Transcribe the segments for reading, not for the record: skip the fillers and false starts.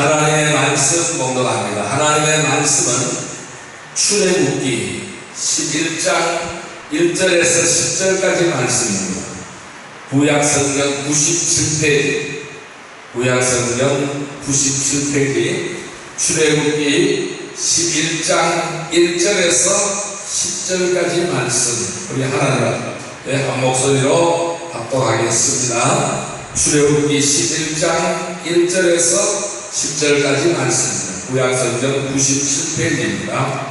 하나님의 말씀 봉독합니다. 하나님의 말씀은 출애굽기 11장 1절에서 10절까지 말씀입니다. 구약성경 97페이지, 구약성경 97페이지, 출애굽기 11장 1절에서 10절까지 말씀, 우리 하나님의 한 목소리로 합독하겠습니다. 출애굽기 11장 1절에서 10절까지 말씀입니다. 구약성경 97페이지입니다.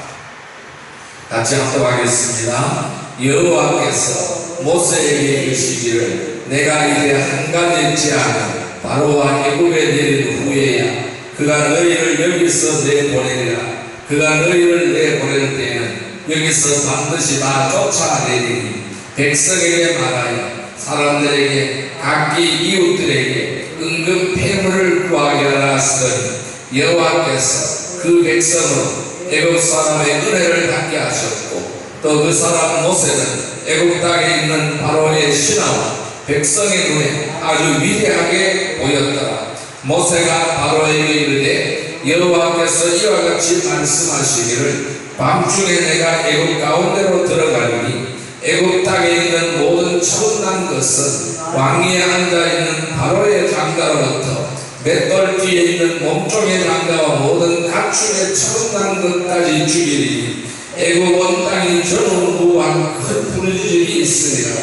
같이 합독하겠습니다. 여호와께서 모세에게 이르시기를 내가 이제 한 가지 제안을 바로와 애굽에 내린 후에야 그가 너희를 여기서 내보내리라. 그가 너희를 내보낼 때에는 여기서 반드시 다 쫓아내리니 백성에게 말하여 사람들에게 각기 이웃들에게 은금 폐물을 구하게 하라 하시더니 여호와께서 그 백성으로 애굽 사람의 은혜를 받게 하셨고 또 그 사람 모세는 애굽 땅에 있는 바로의 신하와 백성의 눈에 아주 위대하게 보였더라. 모세가 바로에게 이르되 여호와께서 이와 같이 말씀하시기를 밤중에 내가 애굽 가운데로 들어가리니 애굽 땅에 있는 모든 처음난 것은 왕위에 앉아있는 바로의 장가로부터 맷돌 뒤에 있는 몸종의 장가와 모든 가축의 처음난 것까지 죽이리니 애굽 온 땅이 전원무한 큰 부르짖음이 있으리라.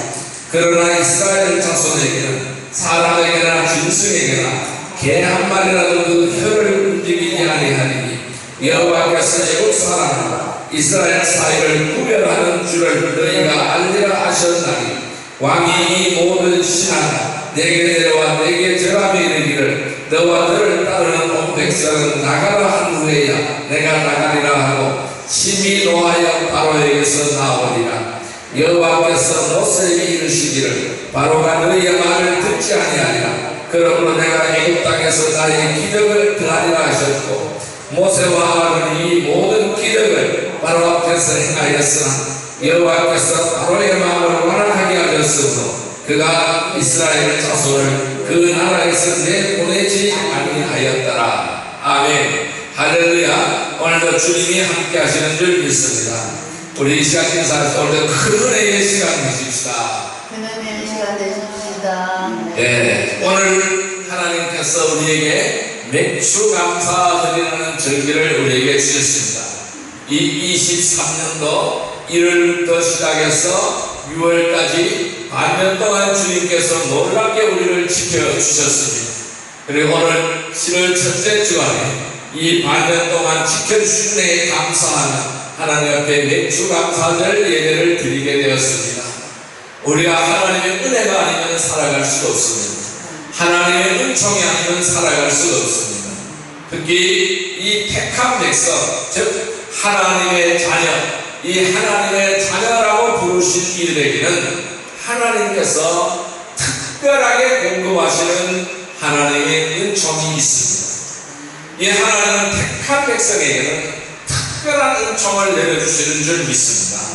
그러나 이스라엘 자손에게는 사람에게나 짐승에게나 개 한 마리라도 그 혀를 움직이지 아니하리니 여호와께서 애굽 사람과 이스라엘 사이를 구별하는 줄을 너희가 알리라 하셨나니 왕이 이 모든 신하가 내게 내려와 내게 절하며 이르기를 너와 너를 따르는 온 백성은 나가라 한 후에야 내가 나가리라 하고 심히 노하여 바로에게서 나오리라. 여호와께서 모세에게 이르시기를 바로가 너희의 말을 듣지 아니하리라. 그러므로 내가 애굽 땅에서 나의 기적을 드하리라 하셨고 모세와 아론이 이 모든 기적을 바로 앞에서 행하였으나 여호와께서 바로의 마음을 완악하게 하셨으므로 그가 이스라엘 자손을 그 나라에서 내보내지 아니하였더라. 아멘. 할렐루야. 오늘도 주님이 함께 하시는 줄 믿습니다. 우리 이 시간 인사해서 오늘도 큰 은혜의 시간 되십시다. 큰 은혜의 시간 되십시다. 네, 오늘 하나님께서 우리에게 맥주 감사드리는 절기를 우리에게 주셨습니다. 이 23년도 1월부터 시작해서 6월까지 반년 동안 주님께서 놀랍게 우리를 지켜주셨습니다. 그리고 오늘 7월 첫째 주간에 이 반년 동안 지켜주신 은혜에 감사하는 하나님 앞에 맥주 감사절 예배를 드리게 되었습니다. 우리가 하나님의 은혜가 아니면 살아갈 수가 없습니다. 하나님의 은총이 아니면 살아갈 수가 없습니다. 특히 이 택한 백성, 즉 하나님의 자녀, 이 하나님의 자녀라고 부르신 이들에게는 하나님께서 특별하게 공급하시는 하나님의 은총이 있습니다. 이 하나님은 택한 백성에게는 특별한 은총을 내려주시는 줄 믿습니다.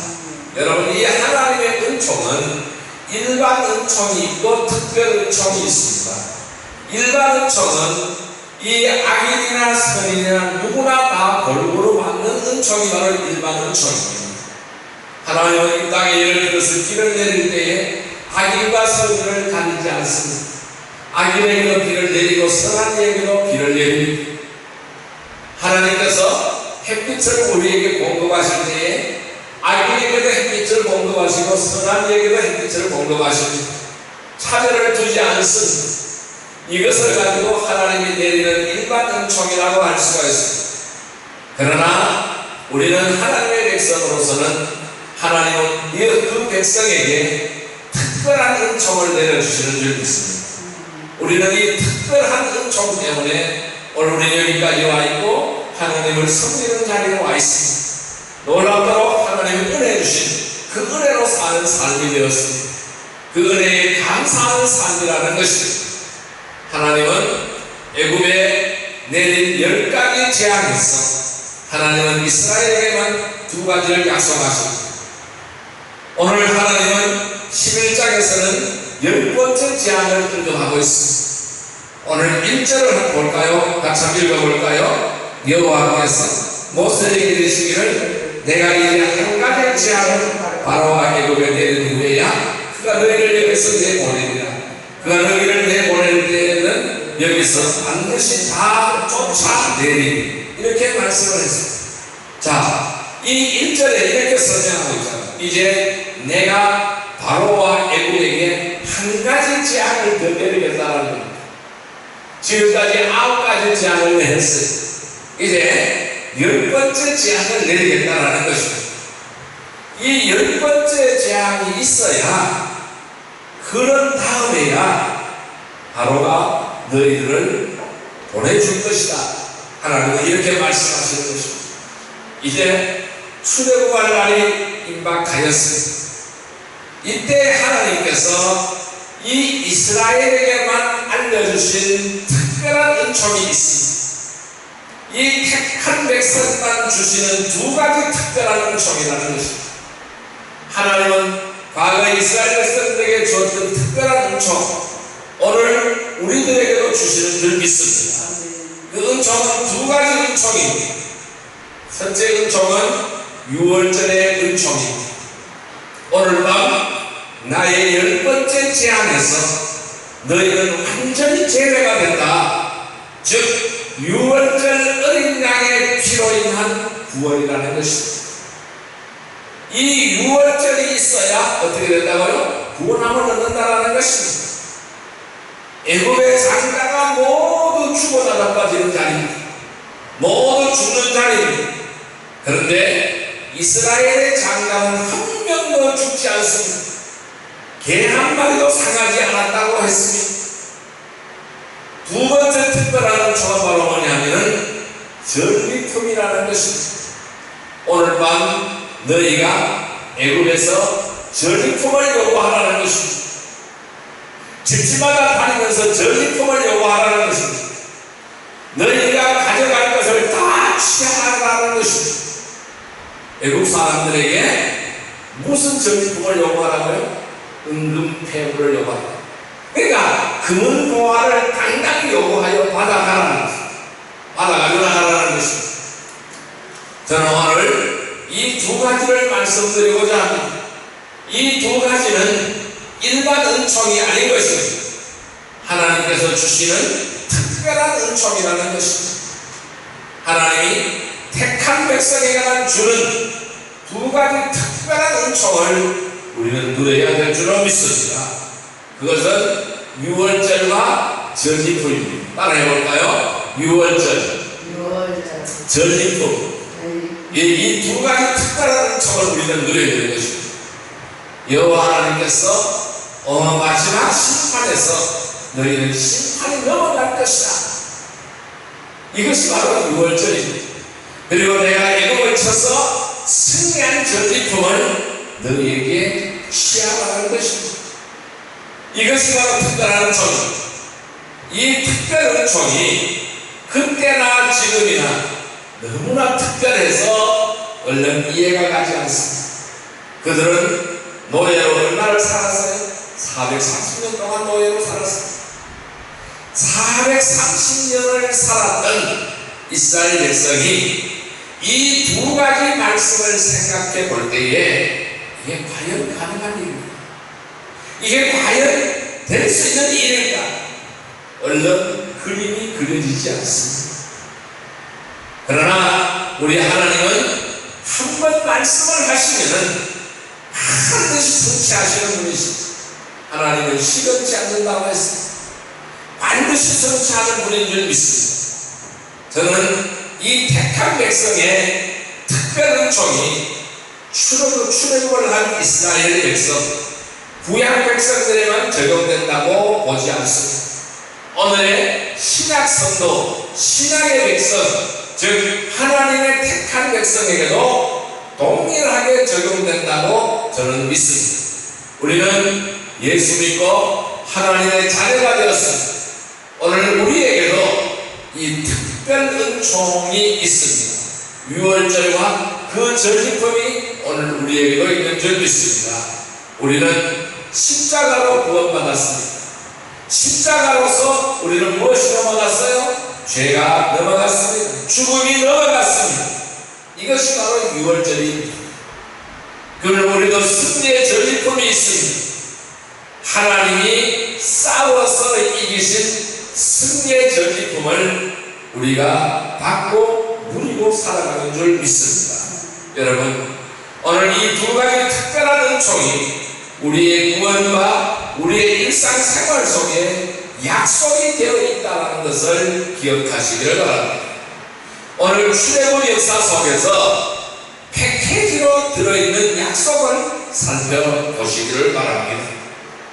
여러분, 이 하나님의 은총은 일반 은총이 있고 특별 은총이 있습니다. 일반 은총은 이 악인이나 선인이나 누구나 다 골고루 받는 은총이 바로 일반 은총입니다. 하나님은 이 땅에 예를 들어서 비를 내릴 때에 악인과 선인을 가리지 않습니다. 악인에게도 비를 내리고 선한에게도 비를 내립니다. 하나님께서 햇빛을 우리에게 공급하실 때에 악인에게도 햇빛을 공급하시고 선한에게도 햇빛을 공급하십니다. 차별을 두지 않습니다. 이것을 가지고 하나님이 내리는 일반 은총이라고 할 수가 있습니다. 그러나 우리는 하나님의 백성으로서는 하나님은 그 백성에게 특별한 은총을 내려주시는 줄 믿습니다. 우리는 이 특별한 은총 때문에 오늘 우리 여기까지 와 있고 하나님을 섬기는 자리에 와 있습니다. 놀랍도록 하나님이 은혜 주신 그 은혜로 사는 삶이 되었습니다. 그 은혜에 감사하는 삶이라는 것입니다. 하나님은 애굽에 내린 10가지 재앙에서 하나님은 이스라엘에게만 2가지를 약속하십니다. 오늘 하나님은 11장에서는 10번째 재앙을 언급하고 있습니다. 오늘 1절을 한번 볼까요? 같이 한번 읽어볼까요? 여호와께서 모세에게 이르시기를 내가 이제 한 가지 제한을 바로와 애굽에 내린 후에야 그가 너희를 여기서 내보내리라. 그가 너희를 내보낼 때에는 여기서 반드시 다 쫓아내리니 이렇게 말씀을 했습니다. 자, 이 1절에 이렇게 설명하고 있잖아요. 이제 내가 바로와 애굽에게 한 가지 제한을 더 내리겠다는 겁니다. 지금까지 9가지 제한을 내렸어요. 이제 10번째 제한을 내리겠다라는 것입니다. 이 10번째 제한이 있어야 그런 다음에야 바로가 너희들을 보내줄 것이다. 하나님은 이렇게 말씀하시는 것입니다. 이제 출애굽할 날이 임박하였습니다. 이때 하나님께서 이 이스라엘에게만 알려주신 특별한 은총이 있습니다. 이 택한 백성만 주시는 두 가지 특별한 은총이라는 것입니다. 하나님은 과거 이스라엘 백성들에게 주었던 특별한 은총, 오늘 우리들에게도 주시는 줄 믿습니다. 그 은총은 두 가지 은총입니다. 첫째 은총은 유월절의 은총입니다. 오늘 밤 나의 10번째 제안에서 너희는 완전히 제외가 된다. 즉 유월절 어린 양의 피로 인한 구원이라는 것입니다. 이 유월절이 있어야 어떻게 된다고요? 구원함을 얻는다라는 것입니다. 애굽의 장자가 모두 죽어 나가빠지는 자리입니다. 모두 죽는 자리입니다. 그런데 이스라엘의 장자는 한 명도 죽지 않습니다. 개 한 마리도 상하지 않았다고 했습니다. 두 번째 특별한 은총은 바로 뭐냐면 전리품이라는 것입니다. 오늘 밤 너희가 애굽에서 전리품을 요구하라는 것입니다. 집집마다 다니면서 전리품을 요구하라는 것입니다. 너희가 가져갈 것을 다 취하라는 것입니다. 애국 사람들에게 무슨 전리품을 요구하라고요? 은금폐물을 요구한다. 그러니까 금은 보화를 당당히 요구하여 받아가라는 것입니다. 받아가려 나가라는 것입니다. 저는 오늘 이 두 가지를 말씀드리고자 합니다. 이 두 가지는 일반 은총이 아닌 것입니다. 하나님께서 주시는 특별한 은총이라는 것입니다. 하나님이 택한 백성에게만 주는 두 가지 특별한 은총을 우리는 누려야 될 줄로 믿습니다. 그것은 유월절과 전리품입니다. 따라해볼까요? 유월절, 전리품. 이 두 가지 특별한 은총을 우리는 누려야 되는 것입니다. 여호와 하나님께서 마지막 심판에서 너희는 심판이 넘어갈 것이다. 이것이 바로 유월절입니다. 그리고 내가 애굽을 쳐서 승리한 전리품을 너희에게 취하라는 것입니다. 이것이 바로 특별한 은총입니다. 이 특별 은총이 그때나 지금이나 너무나 특별해서 얼른 이해가 가지 않습니다. 그들은 노예로 얼마를 살았어요? 430년 동안 노예로 살았습니다. 430년을 살았던 이스라엘 백성이 이 두 가지 말씀을 생각해 볼 때에 이게 과연 가능한 일입니까? 이게 과연 될 수 있는 일일까? 얼른 그림이 그려지지 않습니다. 그러나 우리 하나님은 한 번 말씀을 하시면은 반드시 성취하시는 분이십니다. 하나님은 시건치 않는다고 했습니다. 반드시 성취하는 분인 줄 믿습니다. 저는 이 택한 백성의 특별 은총이 출애굽을 한 이스라엘 백성, 구약 백성들에만 적용된다고 보지 않습니다. 오늘의 신약 성도, 신약의 백성, 즉 하나님의 택한 백성에게도 동일하게 적용된다고 저는 믿습니다. 우리는 예수 믿고 하나님의 자녀가 되었습니다. 오늘 우리에게도 이 특별 은총이 있습니다. 유월절과 그 전리품이 오늘 우리에게도 있는 줄 믿습니다. 우리는 십자가로 구원받았습니다. 십자가로서 우리는 무엇이 넘어갔어요? 죄가 넘어갔습니다. 죽음이 넘어갔습니다. 이것이 바로 유월절입니다. 그러면 우리도 승리의 전리품이 있습니다. 하나님이 싸워서 이기신 승리의 전리품을 우리가 받고 누리고 살아가는 줄 믿습니다. 여러분, 오늘 이 두 가지 특별한 은총이 우리의 구원과 우리의 일상생활 속에 약속이 되어 있다는 것을 기억하시기를 바랍니다. 오늘 출애굽 역사 속에서 패키지로 들어있는 약속을 살펴보시기를 바랍니다.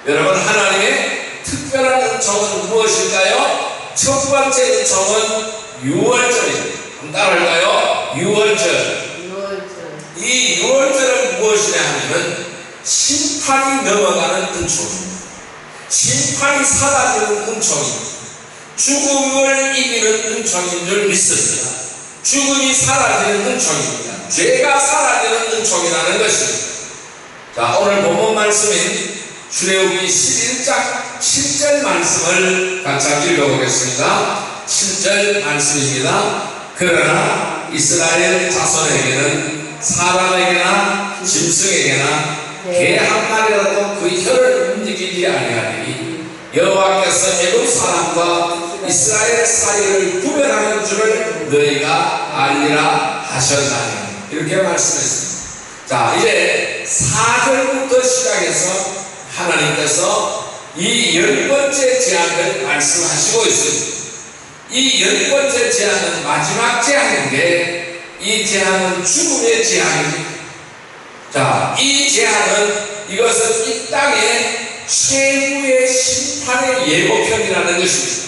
여러분, 하나님의 특별한 은총은 무엇일까요? 첫 번째 은총은 유월절입니다. 한번 따라할까요? 유월절. 이 유월절은 무엇이냐 하면 심판이 넘어가는 은총입니다. 심판이 사라지는 은총입니다. 죽음을 이기는 은총인 줄 믿습니다. 죽음이 사라지는 은총입니다. 죄가 사라지는 은총이라는 것입니다. 자, 오늘 본문 말씀인 출애굽기 11장 7절 말씀을 같이 읽어보겠습니다. 7절 말씀입니다. 그러나 이스라엘 자손에게는 사람에게나 짐승에게나 개 한 마리라도 그 혀를 움직이지 아니하리니 여호와께서 애굽 사람과 이스라엘 사이를 구별하는 줄을 너희가 알리라 하셨나니, 이렇게 말씀했습니다. 자, 이제 4절부터 시작해서 하나님께서 이 10번째 제안을 말씀하시고 있습니다. 이 10번째 제안은 마지막 제안인데, 이 제안은 죽음의 제안입니다. 자, 이 제안은 이것은 이 땅의 최후의 심판의 예고편이라는 것입니다.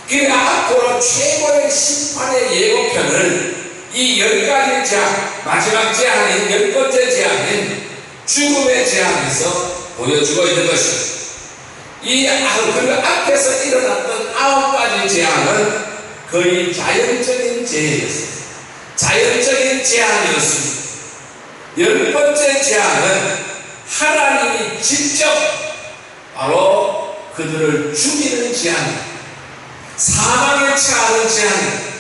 그 앞으로 최고의 심판의 예고편을 이 10가지 제안, 마지막 제안인 10번째 제안인 죽음의 제안에서 보여주고 있는 것입니다. 그 앞에서 일어났던 9가지 제안은 거의 자연적인 재해였습니다. 자연적인 제안이었습니다. 10번째 제안은 하나님이 직접 바로 그들을 죽이는 제안입니다. 사망에 처하는 제안입니다.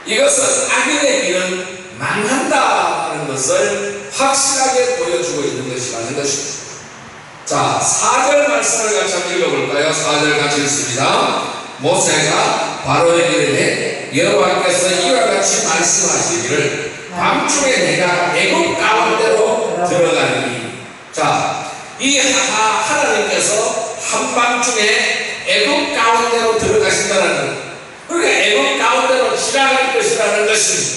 이것은 악인의 길은 망한다는 것을 확실하게 보여주고 있는 것이라는 것입니다. 자, 4절 말씀을 같이 한번 읽어볼까요? 4절 같이 읽습니다. 모세가 바로에게 이르되 여호와께서 이와 같이 말씀하시기를 밤중에 내가 애굽 가운데로 들어가리니. 자, 이 하나님께서 한밤중에 애굽 가운데로 들어가신다는 것, 그러니까 애굽 가운데로 지나갈 것이라는 것입니다.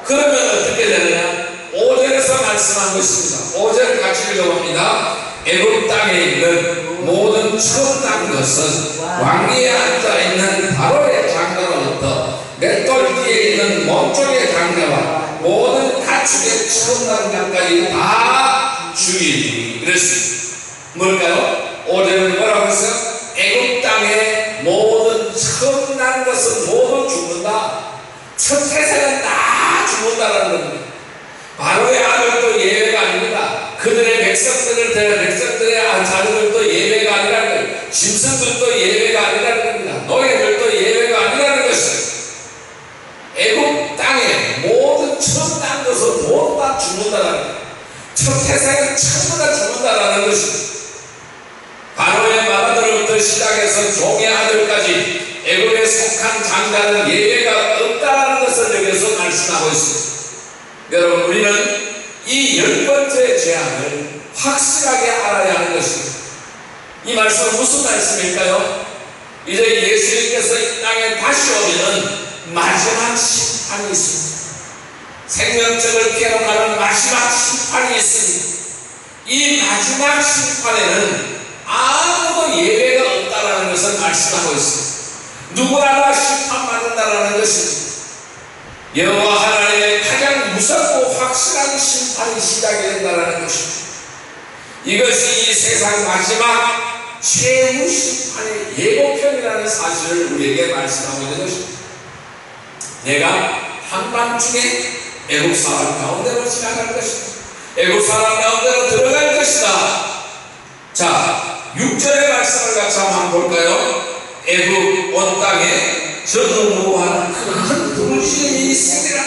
그러면 어떻게 되느냐? 5절에서 말씀한 것입니다. 5절 같이 읽어봅니다. 애굽 땅에 있는 모든 처음 난 것은 왕위에 앉아있는 바로의 장가로부터 맷돌 뒤에 있는 몸쪽의 장가와 모든 가축의 처음 난 것까지 다 죽이니. 그랬습니다. 뭘까요? 5절은 뭐라고 했어요? 애굽 땅의 모든 처음 난 것은 모두 죽는다. 첫 태생은 다 죽는다라는 겁니다. 바로의 아들도 예외가 아닙니다. 그들의 백성들의 자녀들도 예외가 아니라는 거예요. 짐승들도 예외가 아니라는 겁니다. 노예들도 예외가 아니라는 것이에요. 애굽 땅에 모든 처음 난 것은 모두 다 죽는다라는 거예요. 첫 태생은 전부 다 죽는다라는 것입니다. 바로의 마다들부터 시작해서 종의 아들까지 애굽에 속한 장자는 예외가 없다라는 것을 여기서 말씀하고 있습니다. 여러분, 우리는 이 10번째 제안을 확실하게 알아야 하는 것입니다. 이 말씀은 무슨 말씀일까요? 이제 예수님께서 이 땅에 다시 오면 마지막 심판이 있습니다. 생명책을 기록하는 마지막 심판이 있습니다. 이 마지막 심판에는 아무도 예외가 없다라는 것을 말씀하고 있습니다. 누구나 다 심판받는다라는 것입니다. 여호와 하나님의 가장 무섭고 확실한 심판이 시작이 된다는 것입니다. 이것이 이 세상 마지막 최후 심판의 예고편이라는 사실을 우리에게 말씀하고 있는 것입니다. 내가 한밤중에 애굽 사람 가운데로 지나갈 것이다. 애굽 사람 가운데로 들어갈 것이다. 자, 6절의 말씀을 같이 한번 볼까요? 애굽 온 땅에 전무한 큰 부르짖음이 있으리라.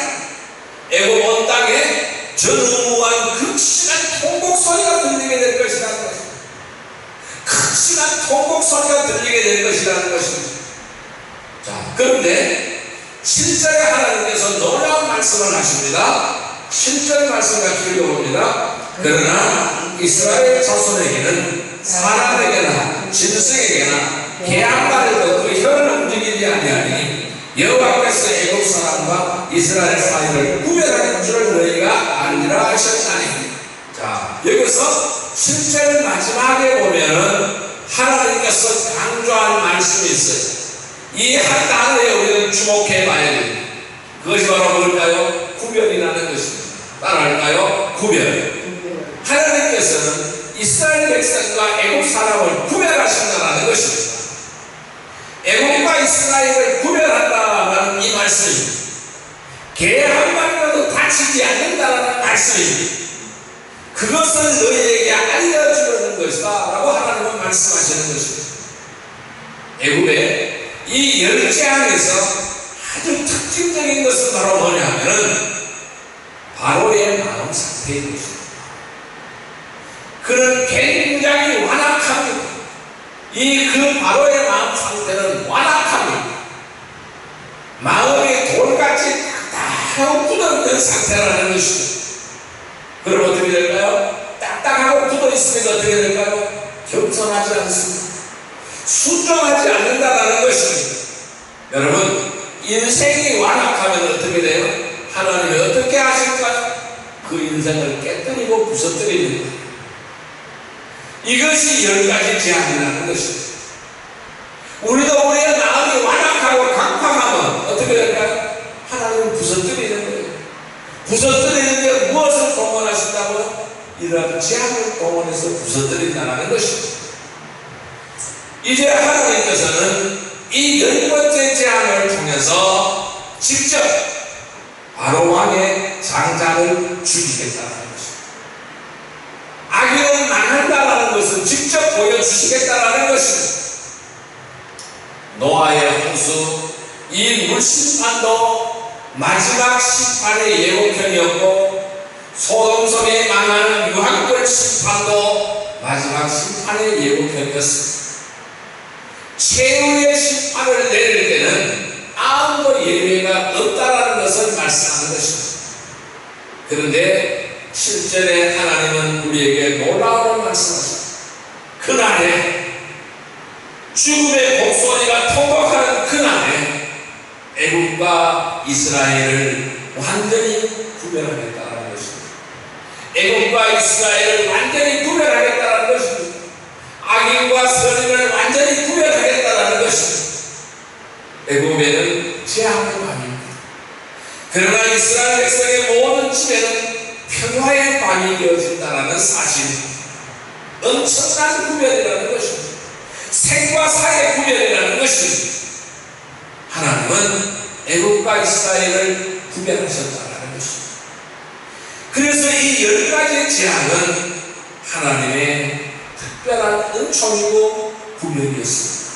애굽 온 땅에 전무한 극심한 통곡 소리가 들리게 될 것이라는 것입니다. 극심한 통곡 소리가 들리게 될 것이라는 것입니다. 자, 그런데 7절에 하나님께서 놀라운 말씀을 하십니다. 7절 말씀 같이 읽어봅니다. 그러나 이스라엘 자손에게는 사람에게나 짐승에게나 개 한 마리도 그 혀를 움직이지 아니하니 여호와께서 애굽 사람과 이스라엘 사이를 구별하는 줄을 너희가 알리라 하셨나니. 자, 여기서 7절 마지막에 보면은 하나님께서 강조한 말씀이 있어요. 이 한 단어에 우리는 주목해 봐야 됩니다. 그것이 바로 뭘까요? 구별이라는 것입니다. 따라할까요? 구별. 하나님께서는 이스라엘 백성과 애굽 사람을 구별하신다는 것입니다. 애굽과 이스라엘을 구별한다는 이 말씀입니다. 개 한 마리라도 다치지 않는다는 말씀입니다. 그것을 너희에게 알려주는 것이다 라고 하나님은 말씀하시는 것입니다. 애굽의 이 열 재앙에서 아주 특징적인 것은 바로 뭐냐면은 바로의 마음 상태인 것입니다. 그는 굉장히 완악합니다. 그 바로의 마음 상태는 완악합니다. 마음이 돌같이 딱딱하고 굳어있는 상태라는 것입니다. 그럼 어떻게 될까요? 딱딱하고 굳어있으면 어떻게 될까요? 겸손하지 않습니다. 순종하지 않는다는 것입니다. 여러분, 인생이 완악하면 어떻게 돼요? 하나님이 어떻게 하실까요? 그 인생을 깨뜨리고 부서뜨리는 거예요. 이것이 10가지 재앙이라는 것입니다. 우리도 우리의 마음이 완악하고 강팍하면 어떻게 될까요? 하나님은 부서뜨리는 거예요. 부서뜨리는 게 무엇을 동원하신다고요? 이러한 재앙을 동원해서 부서뜨린다는 것입니다. 이제 하나님께서는 이 10번째 재앙을 통해서 직접 바로 왕의 장자를 죽이겠다는 것입니다. 악인은 망한다는 것을 직접 보여주시겠다는 것입니다. 노아의 홍수, 이 물심판도 마지막 심판의 예고편이었고, 소돔성에 망하는 유황불 심판도 마지막 심판의 예고편이었습니다. 최후의 심판을 내릴 때는 아무도 예외가 없다라는 것을 말씀하는 것입니다. 그런데 7절에 하나님은 우리에게 놀라운 말씀하십니다. 그날에 죽음의 목소리가 통곡하는 그날에 애굽과 이스라엘을 완전히 구별하겠다는 것입니다. 애굽과 이스라엘을 완전히 구별하겠다는 것입니다. 악인과 선인을 완전히 구별하겠다는 것입니다. 애굽에는 재앙의 밤입니다. 그러나 이스라엘 백성의 모든 집에는 평화의 밤이 되어진다는 사실입니다. 엄청난 구별이라는 것입니다. 생과 사의 구별이라는 것입니다. 하나님은 애굽과 이스라엘을 구별하셨다는 것입니다. 그래서 이 10가지 재앙은 하나님의 특별한 은총이고 구별이었습니다.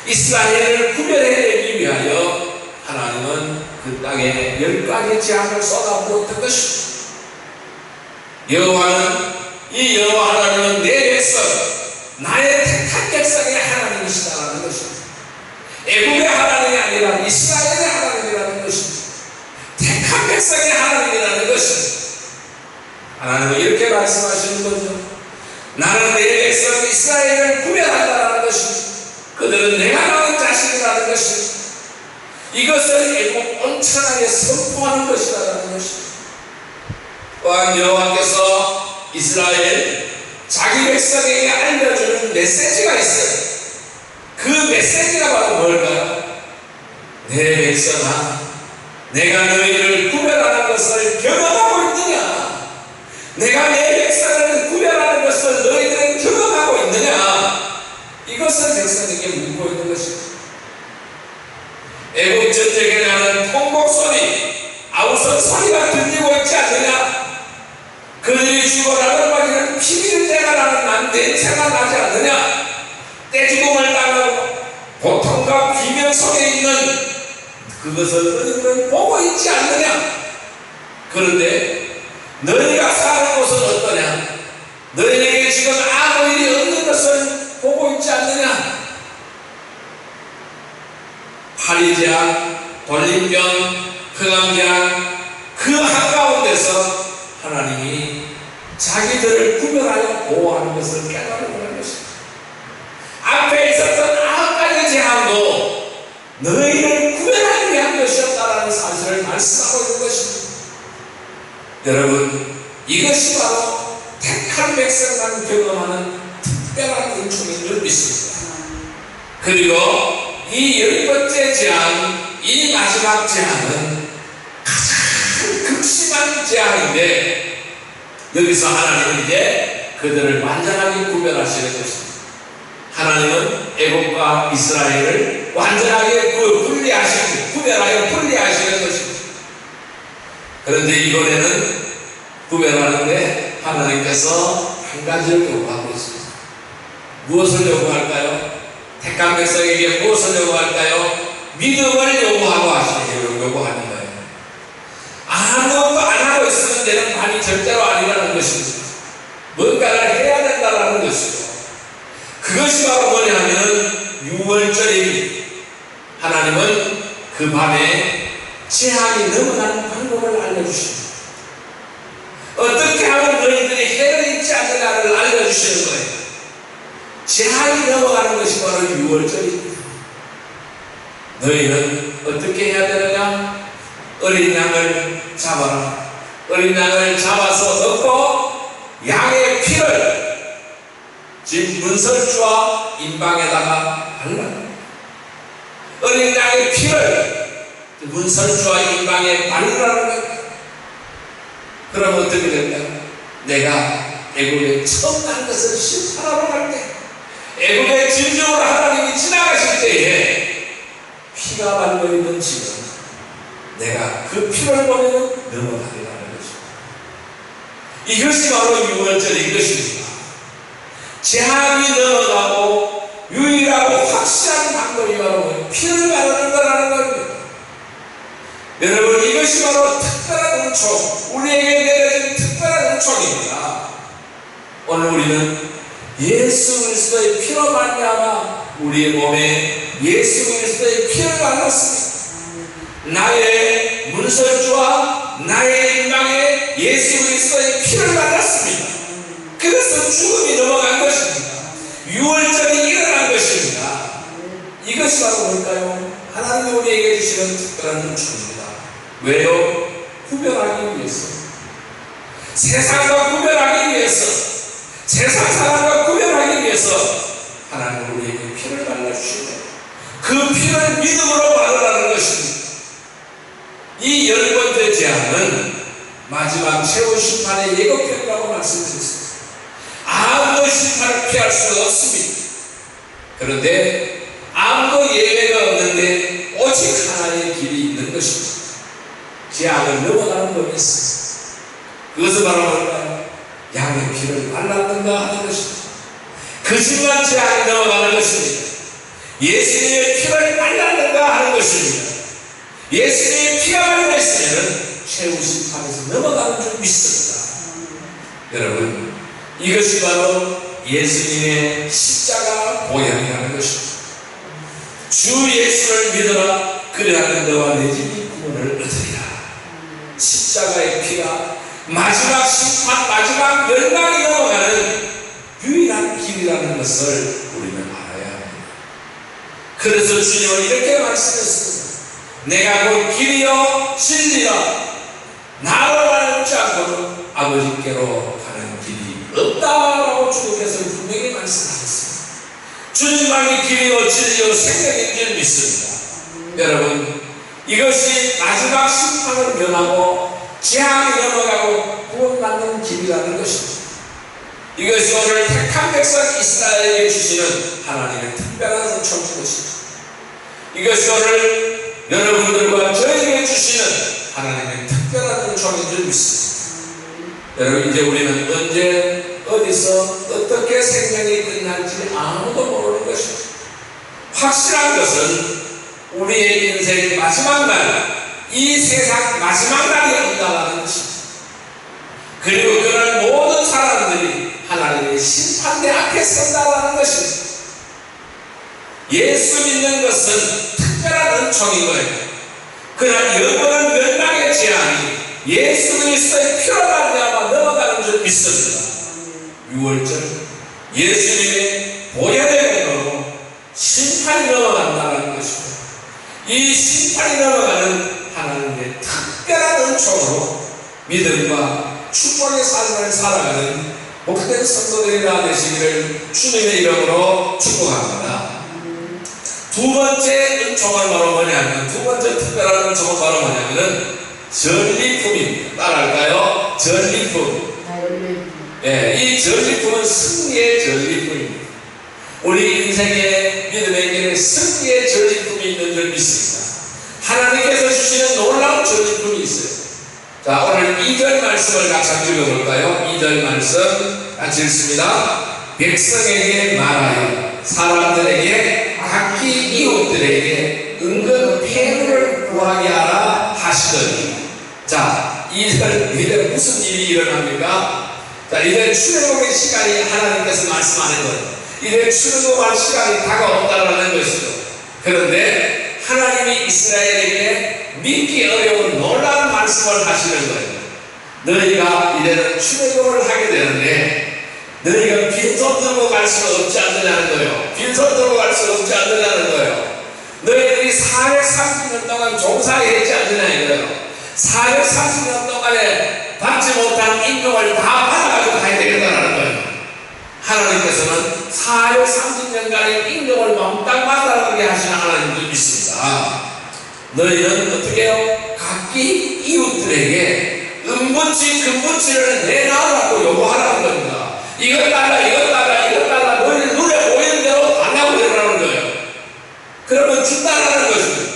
이스라엘을 구별해내기 위하여 하나님은 그 땅에 10가지 재앙을 쏟아부었던 것입니다. 이 여호와 하나님은 내 백성, 나의 택한 백성의 하나님이시다라는 것입니다. 애굽의 하나님이 아니라 이스라엘의 하나님이라는 것입니다. 택한 백성의 하나님이라는 것입니다. 하나님은 이렇게 말씀하시는 거죠. 나는 내 백성 이스라엘을 구별한다는 것입니다. 그들은 내가 낳은 자식이라는 것입니다. 이것을 애굽 온 천하에 선포하는 것이라는 것입니다. 또한 여호와께서 이스라엘 자기 백성에게 알려주는 메시지가 있어요. 그 메시지가 바로 뭘까요? 내 백성아, 내가 너희를 구별하는 것을 경험하고 있느냐? 내가 내 백성을 구별하는 것을 너희들은 경험하고 있느냐? 이것을 백성에게 묻고 있는 것입니다. 애굽 전쟁에 나는 통곡 소리, 아우성 소리가 들리고 있지 않느냐? 그들이 죽어나는 바기는 피비린내가 나는 냄새가 나지 않느냐? 운명 속에 있는 그것을 너희는 보고 있지 않느냐? 그런데 너희가 사는 곳은 어떠냐? 너희에게 지금 아무 일이 없는 것을 보고 있지 않느냐? 파리제한, 돌림변, 흑암제한 그 한가운데서 하나님이 자기들을 구별하여 보호하는 것을 깨달으라는 것입니다. 앞에 있었던 9가지 재앙도 너희를 구별하기 위한 것이었다라는 사실을 말씀하고 있는 것입니다. 여러분, 이것이 바로 택한 백성만 경험하는 특별한 은총인 줄 믿습니다. 그리고 이 10번째 재앙, 이 마지막 재앙은 가장 극심한 재앙인데 여기서 하나님은 이제 그들을 완전하게 구별하시는 것입니다. 하나님은 애국과 이스라엘을 완전하게 구별하여 분리하시는 것입니다. 그런데 이번에는 구별하는데 하나님께서 한 가지를 요구하고 있습니다. 무엇을 요구할까요? 택한 백성에게 무엇을 요구할까요? 믿음을 요구하는 거예요. 아무것도 안 하고 있으면 되는 밤이 절대로 아니라는 것입니다. 뭔가를 해야 된다는 것이죠. 그것이 바로 뭐냐 하면 6월절입니다. 하나님은 그 밤에 재앙이 넘어가는 방법을 알려주십니다. 어떻게 하면 너희들이 해를 입지 않느냐를 알려주시는 거예요. 재앙이 넘어가는 것이 바로 6월절입니다. 너희는 어떻게 해야 되느냐? 어린 양을 잡아라. 어린 양을 잡아서 넣고 양의 피를 집 문설주와 임방에다가 발라. 어린 양의 피를 문설주와 임방에 바르라는 거예요. 그럼 어떻게 될까요? 내가 애굽에 처음 난 것을 심판하러 갈 때, 애굽의 진정으로 하나님이 지나가실 때에 피가 발려있는 집은 내가 그 피를 보면 넘어가리라는 것입니다. 이것이 바로 6월절인 것입니다. 재앙이 넘어가고 유일하고 확실한 방법이 바로 피를 바르는 거라는 겁니다. 여러분, 이것이 바로 특별한 은총, 우리에게 내려진 특별한 은총입니다. 오늘 우리는 예수 그리스도의 피로 말미암아 우리의 몸에 예수 그리스도의 피를 발랐습니다. 나의 문설주와 나의 인방에 예수 그리스도의 피를 발랐습니다. 그래서 죽음이 넘어간 것입니다. 6월절이 일어난 것입니다. 이것이 바로 뭘까요? 하나님이 우리에게 주시는 특별한 은총입니다. 왜요? 구별하기 위해서, 세상과 구별하기 위해서, 세상 사람과 구별하기 위해서 하나님은 우리에게 피를 발라주시고 그 피를 믿음으로 바르라는 것입니다. 이 10번째 재앙은 마지막 최후 심판의 예고편이라고 말씀드렸습니다. 아무도 심판을 피할 수가 없습니다. 그런데 아무도 예외가 없는데 오직 하나님의 길이 있는 것입니다. 재앙을 넘어가는 법이 있습니다. 그것은 바로 뭘까요? 양의 피를 발랐는가 하는 것입니다. 그 순간 재앙이 넘어가는 것입니다. 예수님의 피를 발랐는가 하는 것입니다. 예수님의 피가 발렸으면 최후 심판에서 넘어가는 줄 믿습니다. 여러분, 이것이 바로 예수님의 십자가 보양이라는 것입니다. 주 예수를 믿어라. 그리하면 너와 내 집이 구원을 얻으리라. 십자가의 피가 마지막 심판, 마지막 멸망이 넘어가는 유일한 길이라는 것을 우리는 알아야 합니다. 그래서 주님은 이렇게 말씀했습니다. 내가 곧 길이요 진리라. 나로 가지 않고는 아버지께로 가는 길이 없다라고 주님께서 분명히 말씀하셨습니다. 주님만이 길이요 진리요 생명인 줄 믿습니다. 여러분, 이것이 마지막 심판을 면하고 재앙이 넘어가고 구원받는 길이라는 것입니다. 이것이 오늘 택한 백성 이스라엘에게 주시는 하나님의 특별한 은총인 것입니다. 이것이 오늘 여러분들과 저에게 주시는 하나님의 특별한 은총인 줄 믿습니다. 여러분, 이제 우리는 언제 어디서 어떻게 생명이 끝날지 아무도 모르는 것입니다. 확실한 것은 우리의 인생 마지막 날, 이 세상 마지막 날이 온다는 것입니다. 그리고 그날 모든 사람들이 하나님의 심판대 앞에 선다는 것입니다. 예수 믿는 것은 특별한 은총인 거예요. 그러나 영원한 멸망의 재앙이 예수 그리스도의 피로 말미암아 넘어가는 줄 믿습니다. 6월절 예수님의 보혈의 으로 심판이 넘어간다는 것입니다. 이 심판이 넘어가는 하나님의 특별한 은총으로 믿음과 축복의 삶을 살아가는 복된 성도들이라 되시기를 주님의 이름으로 축복합니다. 두 번째 은총은 바로 뭐냐면, 두 번째 특별한 은총은 바로 뭐냐면은 전리품입니다. 따라할까요? 전리품. 이 전리품은 승리의 전리품입니다. 우리 인생의 믿음의 길에 승리의 전리품이 있는 줄 믿습니다. 하나님께서 주시는 놀라운 전리품이 있어요. 자, 오늘 2절 말씀을 같이 한번 읽어볼까요? 2절 말씀 같이 읽습니다. 백성에게 말하여 사람들에게 각기 이웃들에게 은근 폐물을 구하게 하라 하시더니. 자, 이제 무슨 일이 일어납니까? 자, 이제 출애굽의 시간이 하나님께서 말씀하는 거예요. 이제 출애굽할 시간이 다가온다라는 것이죠. 그런데 하나님이 이스라엘에게 믿기 어려운 놀라운 말씀을 하시는 거예요. 너희가 이제는 출애굽을 하게 되는데 너희가 빈손 들고 갈 수가 없지 않느냐는 거예요. 빈손 들고 갈 수가 없지 않느냐는 거예요. 너희들이 430년 동안 종살이했지 않느냐 이거예요. 430년 동안에 받지 못한 인종을 다 받아가지고 가야 되겠다는 거예요. 하나님께서는 430년간의 인종을 몽땅 받아가게 하시는 하나님도 믿습니다. 너희는 어떻게 해요? 각기 이웃들에게 은부치 금부치를 내놔라고 요구하라는 겁니다. 이것 달라 이것 달라 이것 달라 너희들 눈에 보이는 대로 달라고 그러라는 거예요. 그러면 준다라는 것입니다.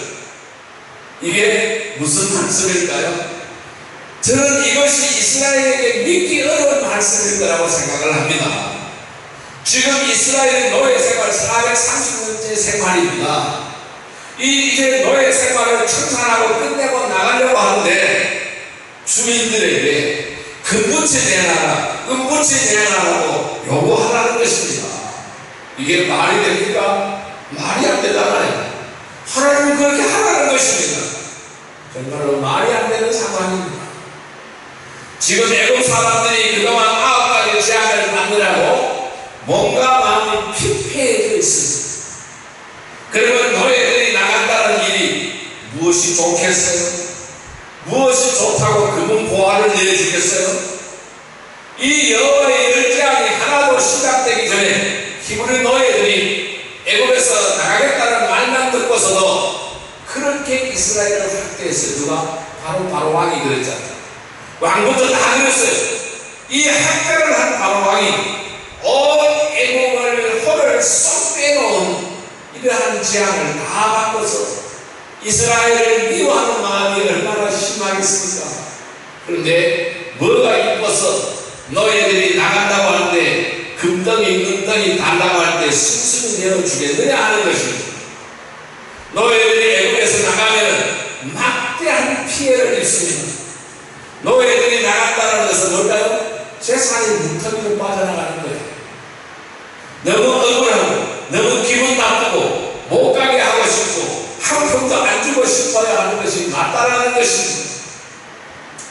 이게 무슨 말씀일까요? 저는 이것이 이스라엘에게 믿기 어려운 말씀일 거라고 생각을 합니다. 지금 이스라엘의 노예 생활 430년째 생활입니다. 이제 노예 생활을 청산하고 끝내고 나가려고 하는데 주민들에게 금부치 내놔라, 은부치 내놔라고 요구하라는 것입니다. 이게 말이 됩니까? 말이 안 되잖아요. 하나님은 그렇게 하라는 것입니다. 정말로 말이 안 되는 상황입니다. 지금 애국 사람들이 그동안 9가지 제약을 만들라고 몸과 마음이 피폐해져 있습니다. 그러면 노예들이 나간다는 일이 무엇이 좋겠어요? 무엇이 좋다고 그분 보화를 내주겠어요? 이 여호와의 열재앙이 하나도 시작되기 전에 히브리 노예들이 애굽에서 나가겠다는 말만 듣고서도 그렇게 이스라엘을 학대했어요. 누가? 바로 왕이 그랬잖아요. 왕부터 다 그랬어요. 이 학대를 한 바로 왕이 온 애국을 hor을 쏙 빼놓은 이러한 재앙을 다 받고서 이스라엘을 미워하는 마음이 얼마나 심하겠습니까? 그런데 뭐가 이뻐서 너희들이 나간다고 하는데 금덩이 은덩이 달라고 할 때 순순히 내어주겠느냐 하는 것입니다. 너희들이 애국에서 나가면 막대한 피해를 입습니다. 노예들이 나간다는 것은 뭘까요? 재산이 문턱으로 빠져나가는 거예요. 너무 억울하고 너무 기분 나쁘고 못 가게 하고 싶고 한 푼도 안 주고 싶어야 하는 것이 맞다라는 것입니다.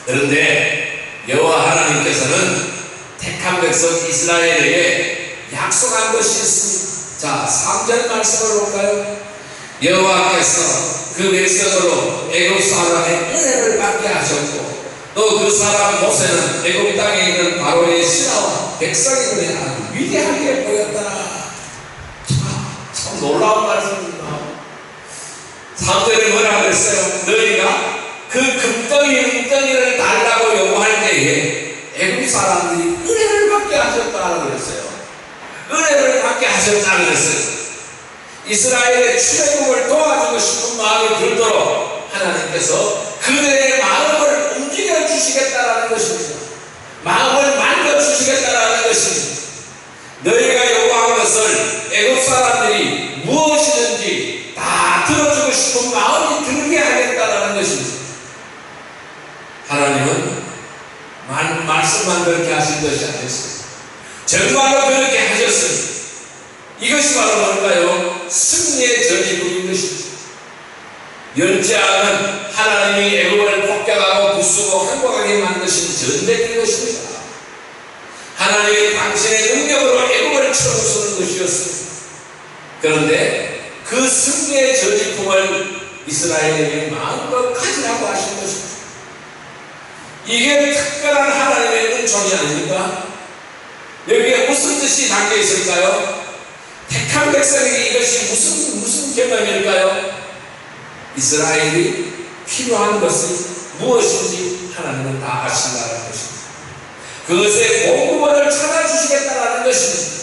그런데 여호와 하나님께서는 택한 백성 이스라엘에게 약속한 것이 있습니다. 자, 3절 말씀을 볼까요? 여호와께서 그 백성으로 애굽 사람의 은혜를 받게 하셨고 또 그 사람 모세는 애굽 땅에 있는 바로의 신하와 백성의 눈에 아주 위대하게 보였다. 참 놀라운 말씀입니다. 3절에 뭐라고 했어요? 너희가 그 금덩이 은덩이를 달라고 요구할 때에 애굽 사람들이 은혜를 받게 하셨다고 그랬어요. 은혜를 받게 하셨다고 그랬어요. 이스라엘의 출애굽을 도와주고 싶은 마음이 들도록 하나님께서 그들의 마음을 움직여 주시겠다라는 것입니다. 마음을 만져 주시겠다라는 것입니다. 너희가 요구한 것을 애굽 사람들이 무엇이든지 다 들어주고 싶은 것인지. 하나님은 말씀만 그렇게 하신 것이 아니었어요. 정말로 그렇게 하셨으니 이것이 바로 뭘까요? 승리의 전이품인 것이죠. 연제하는 하나님이 애굽을 폭격하고 부수고 항복하게 만드신 전쟁인 것입니다. 하나님이 당신의 능력으로 애굽을 쳐부수는 것이었습니다. 그런데 그 승리의 전이품을 이스라엘에게 마음껏 가지라고 하신 것입니다. 이게 특별한 하나님의 은총이 아닙니까? 여기에 무슨 뜻이 담겨 있을까요? 택한 백성에게 이것이 무슨 경험일까요? 이스라엘이 필요한 것이 무엇인지 하나님은 다 아신다는 것입니다. 그것의 공급원을 찾아주시겠다는 것입니다.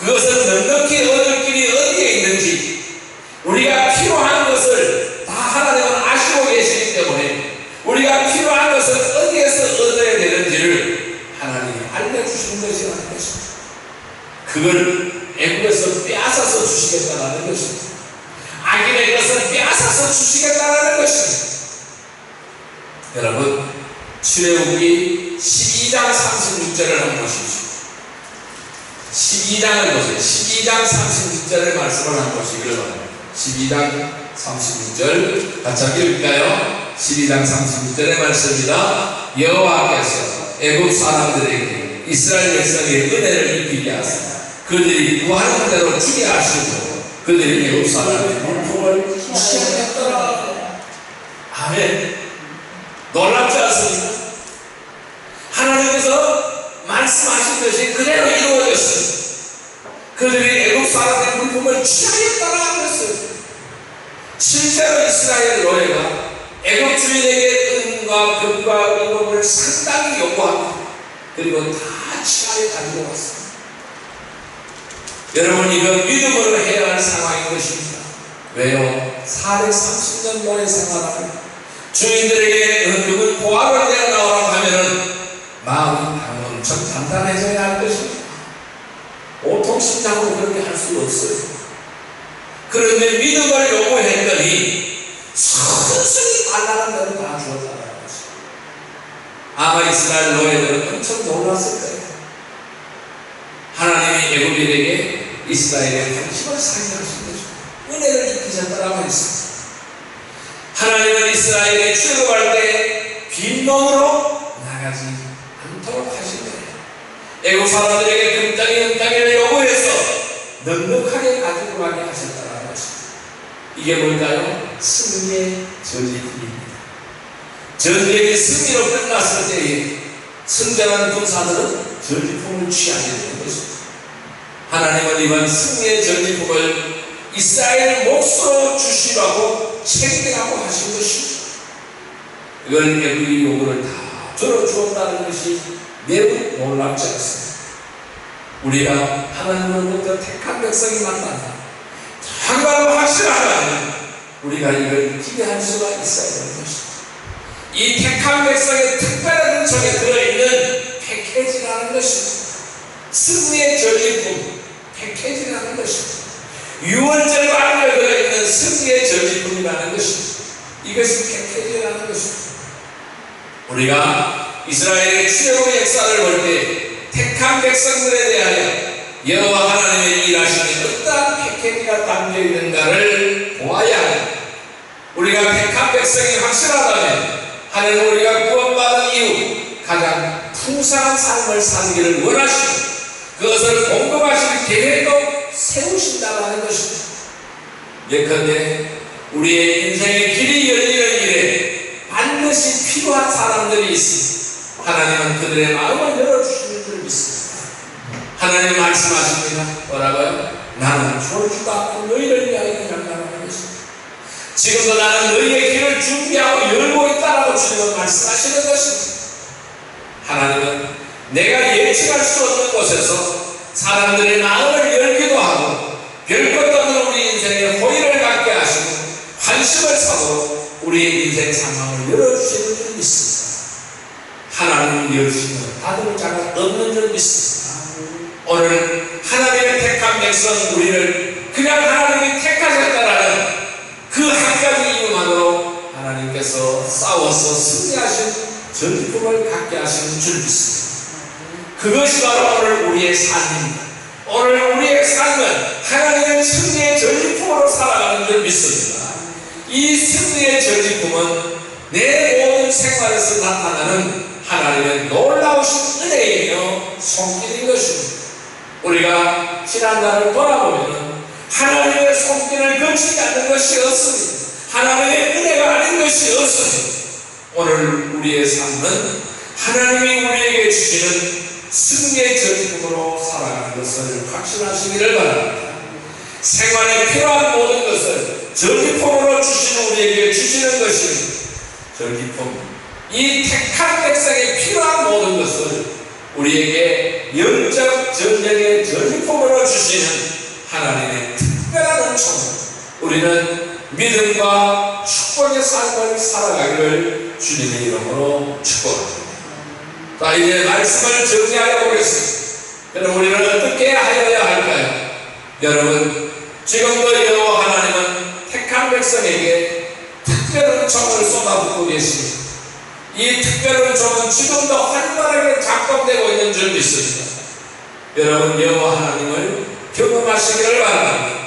그것은 넉넉히 얻을 길이 어디에 있는지 우리가 필요한 것을 다 하나님은 아시고 계시기 때문에 우리가 필요한 것을 어디에서 얻어야 되는지를 하나님이 알려주시는 것이라는 것입니다. 그걸 애굽에서 빼앗아서 주시겠다는 것입니다. 악인의 것을 빼앗아서 주시겠다는 것입니다. 여러분, 출애굽기 12장 36절을 한번 보십시오. 12장을 보세요. 12장 36절의 말씀을 한번 보시기를 바랍니다. 12장 36절 같이 한번 읽을까요? 12장 36절의 말씀입니다. 여호와께서 애굽 사람들에게 이스라엘 백성의 은혜를 입히게 하사 그들이 구하는 대로 주게 하시고 그들이 애굽 사람의 물품을 취하였더라. 아멘. 놀랍지 않습니까? 하나님께서 말씀하신 것이 그대로 이루어졌습니다. 그들이 애굽 사람의 물품을 취하였더라 그랬어요. 실제로 이스라엘 노예가 애굽 주인에게 은과 금과 의복을 상당히 요구합니다. 그리고 다 취하여 가지고 왔습니다. 여러분, 이건 믿음으로 해야 할 상황인 것입니다. 왜요? 430년 노예 생활하고 주인들에게 그분 보화를 내어 나오라고 하면은 마음이 엄청 단단해져야 할 것입니다. 보통 심장으로 그렇게 할 수 없어요. 그런데 믿음을 요구했더니 서서히 달라는 대로 다 주었다는 것입니다. 아마 이스라엘 노예들은 엄청 놀랐을 거예요. 하나님이 애굽인에게 이스라엘의 당신을 상징하신 것입니다. 은혜를 입히셨다라고 했습니다. 하나님은 이스라엘이 출애굽할 때 빈몸으로 나가지 않도록 하신 거예요. 애굽 사람들에게 금덩이를 요구해서 넉넉하게 가지고 가게 하셨다는 것입니다. 이게 뭘까요? 승리의 전리품입니다. 전쟁이 승리로 끝났을 때에 승전한 군사들은 전리품을 취하게 되는 것입니다. 하나님은 이번 승리의 전리품을 이스라엘 몫으로 주시라고 챙기라고 하신 것입니다. 이걸 애굽의 요구를 다 들어주었다는 것이 매우 놀랍지 않습니다. 우리가 하나님으로부터 택한 백성이 만난다. 정말 확실하다면 우리가 이걸 기대할 수가 있어야 되는 것입니다. 이 택한 백성의 특별한 은총에 들어있는 패키지라는 것입니다. 승리의 전리품 패키지라는 것입니다. 유월절 말에 들어있는 승리의 전리품이라는 것입니다. 이것이 패키지라는 것입니다. 우리가 이스라엘의 출애굽의 역사를 볼 때 택한 백성들에 대하여 여호와 하나님의 일하심에 어떠한 패키지가 담겨 있는가를 보아야 합니다. 우리가 택한 백성이 확실하다면 하나님 우리가 구원받은 이후 가장 풍성한 삶을 살기를 원하시고 그것을 공급하실 계획도 세우신다는 것입니다. 예컨대 우리의 인생의 길이 열리는 일에 반드시 필요한 사람들이 있습니다. 하나님은 그들의 마음을 열어주시는 줄 믿습니다. 하나님 말씀하십니다. 뭐라고요? 나는 졸지도 않고 너희를 위하여 일한다는 것입니다. 지금도 나는 너희의 길을 준비하고 열고 있다라고 주님은 말씀하시는 것입니다. 하나님은 내가 예측할 수 없는 곳에서 사람들의 마음을 열기도 하고 별것도 없는 우리 인생에 호의를 갖게 하시고 관심을 사고 우리의 인생 상황을 열어주시는 줄 믿습니다. 하나님을 열으시면 닫을 자가 없는 줄 믿습니다. 오늘 하나님의 택한 백성 우리를 그냥 하나님이 택하셨다라는 그 한 가지 이유만으로 하나님께서 싸워서 승리하신 전리품을 갖게 하시는 줄 믿습니다. 그것이 바로 오늘 우리의 삶입니다. 오늘 우리의 삶은 하나님의 승리의 전리품으로 살아가는 줄 믿습니다. 이 승리의 전리품은 내 모든 생활에서 나타나는 하나님의 놀라우신 은혜이며 손길인 것입니다. 우리가 지난날을 돌아보면 하나님의 손길을 거치지 않는 것이 없습니다. 하나님의 은혜가 아닌 것이 없습니다. 오늘 우리의 삶은 하나님이 우리에게 주시는 승리의 전리품으로 살아가는 것을 확신하시기를 바랍니다. 생활에 필요한 모든 것을 전리품으로 주시는 우리에게 주시는 것입니다. 전리품, 이 택한 백성에 필요한 모든 것을 우리에게 영적 전쟁의 전리품으로 주시는 하나님의 특별한 은총을 우리는 믿음과 축복의 삶을 살아가기를 주님의 이름으로 축복합니다. 자, 이제 말씀을 정리하여 보겠습니다. 그럼 우리는 어떻게 하여야 할까요? 여러분, 지금도 여호와 하나님은 택한 백성에게 특별한 은총을 쏟아붓고 계십니다. 이 특별한 은총은 지금도 활발하게 작동되고 있는 줄 믿습니다. 여러분, 여호와 하나님을 경험하시기를 바랍니다.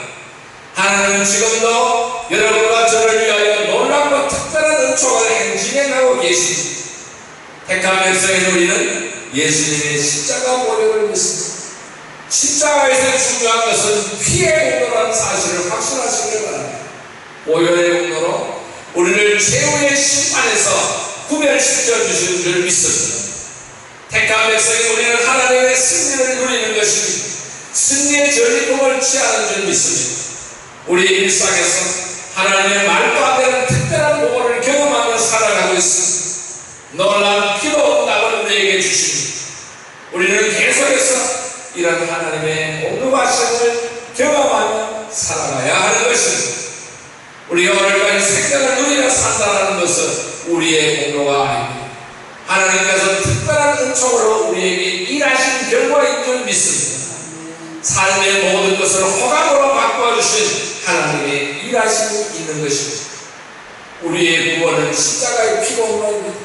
하나님은 지금도 여러분과 저를 위하여 놀랍고 특별한 은총을 행진해가고 계십니다. 택한 백성인 우리는 예수님의 십자가 보혈을 믿습니다. 십자가에서 중요한 것은 피의 공로라는 사실을 확신하시길 바랍니다. 보혈의 공로로 우리를 최후의 심판에서 구별시켜 주신 줄 믿습니다. 택한 백성인 우리는 하나님의 승리를 누리는 것입니다. 승리의 전리품을 취하는 줄 믿습니다. 우리 일상에서 하나님의 말도 안 되는 특별한 보호를 경험하며 살아가고 있습니다. 놀라운 기도 응답을 우리에게 주십니다. 우리는 계속해서 이런 하나님의 공급하심을 경험하며 살아가야 하는 것입니다. 우리가 오늘까지 생명을 누리며 산다는 것은 우리의 공로가 아닙니다. 하나님께서 특별한 은총으로 우리에게 일하신 결과인 줄 믿습니다. 삶의 모든 것을 호감으로 바꿔주신 하나님의 일하심이 있는 것입니다. 우리의 구원은 십자가의 피공로입니다.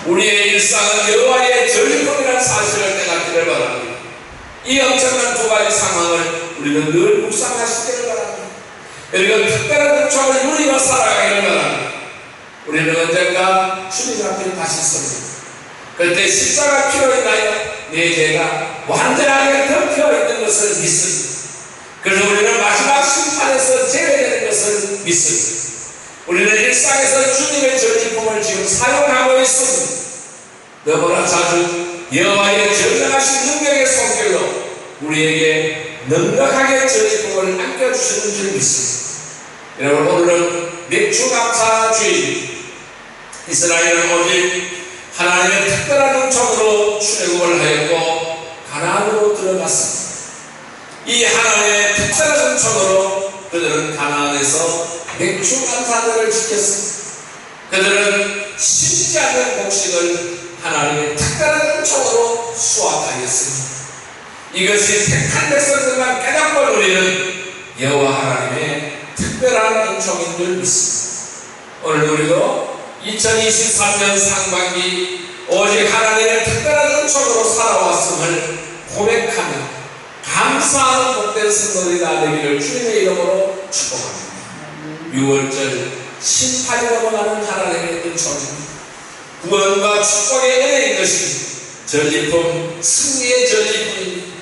우리의 일상은 여호와의 전리품이라는 사실을 깨닫기를 바랍니다. 이 엄청난 두 가지 상황을 우리는 늘 묵상하시기를 바랍니다. 그리고 특별한 은총을 누리며 살아가기를 바랍니다. 우리는 언젠가 주님 앞에 다시 섭니다. 그때 십자가 피로 인하여 내 죄가 완전하게 덮여 있는 것을 믿습니다. 그래서 우리는 마지막 심판에서 제외되는 것을 믿습니다. 우리는 일상에서 주님의 전리품을 지금 사용하고 있습니다. 너무나 자주 여호와의 전능하신 능력의 손길로 우리에게 넉넉하게 전리품을 안겨주시는 줄 믿습니다. 여러분, 오늘은 맥주감사주일. 이스라엘은 오직 하나님의 특별한 은총으로 출애굽을 하였고 가나안으로 들어갔습니다. 이 하나님의 특별한 은총으로 그들은 가나안에서 맥주감사절을 지켰습니다. 그들은 심지 않는 곡식을 하나님의 특별한 은총으로 수확하였습니다. 이것이 택한 백성들만 깨닫고 누리는 여호와 하나님의 특별한 은총인 줄 믿습니다. 오늘 우리도 2023년 상반기 오직 하나님의 특별한 은총으로 살아왔음을 고백하며 감사하는 복된 성도들이 되기를 주님의 이름으로 축복합니다. 6월절 심판이 넘어가는 하나님의 은총입니다. 구원과 축복의 은혜인 것입니다. 전리품, 승리의 전리품입니다.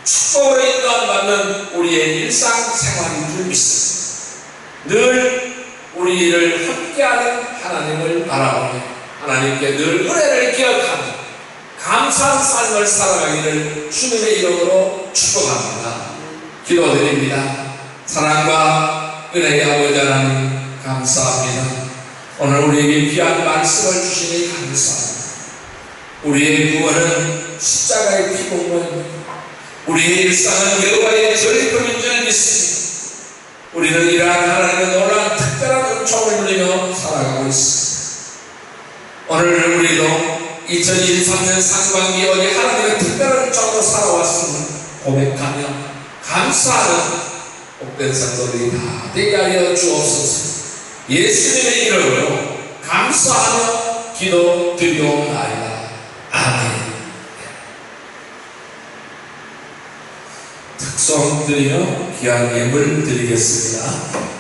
축복으로 인도받는 우리의 일상생활인 줄 믿습니다. 늘 우리를 함께하는 하나님을 바라보며 하나님께 늘 은혜를 기억하며 감사한 삶을 살아가기를 주님의 이름으로 축복합니다. 기도드립니다. 사랑과 은혜의 아버지 하나님 감사합니다. 오늘 우리에게 귀한 말씀을 주시니 감사합니다. 우리의 구원은 십자가의 피공로입니다. 우리의 일상은 여호와의 전리품인 줄 믿습니다. 우리는 이러한 하나님의 놀라운 특별한 은총을 누리며 살아가고 있습니다. 오늘 우리도 2023년 상반기 어디 하나님의 특별한 은총으로 살아왔음을 고백하며 감사하는 복된 성도들이 다 되게 하여 주옵소서. 예수님의 이름으로 감사하며 기도 드리옵나이다. 아멘. 특송 드리며 귀한 예물 드리겠습니다.